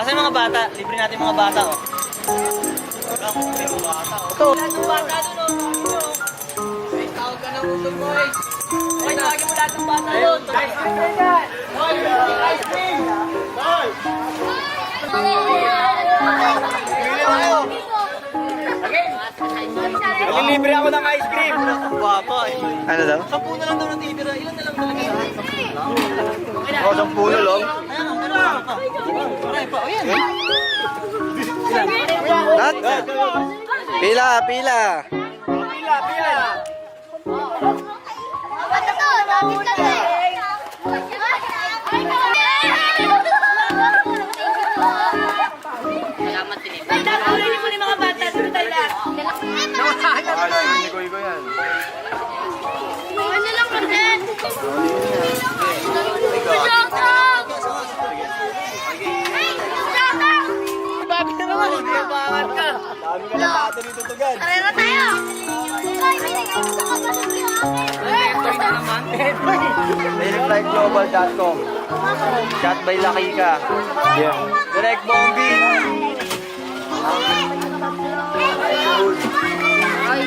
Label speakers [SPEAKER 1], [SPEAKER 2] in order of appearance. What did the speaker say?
[SPEAKER 1] Kasi mga bata, libre natin mga bata, oh. Ito. Lahat ng bata doon, oh. May tawag ka ng ulo, boys. Ay, tawagin mo lahat ng bata doon. Ice cream na yan. Ice cream. Libre ako ng ice cream. Guwapo eh.
[SPEAKER 2] Ano daw?
[SPEAKER 1] 10 na lang daw natitira. Ilan na lang talaga yun?
[SPEAKER 2] Oh, 10 lang.
[SPEAKER 1] Ayan, meron pa. Marami pa. O yan.
[SPEAKER 2] Lahat na. Pila, pila. Iko yan.
[SPEAKER 3] Ano lang kasi?
[SPEAKER 1] Bakit naman? Hindi ka pangat ka. Dami ka na tato dito tugan.
[SPEAKER 3] Tara na tayo! Ay, binigay ko sa kapatid yung akin!
[SPEAKER 1] Ito na naman.
[SPEAKER 2] DirectLifeGlobal.com. Chat by Lakika. Yeah.
[SPEAKER 1] Direct bombing.
[SPEAKER 3] Ay,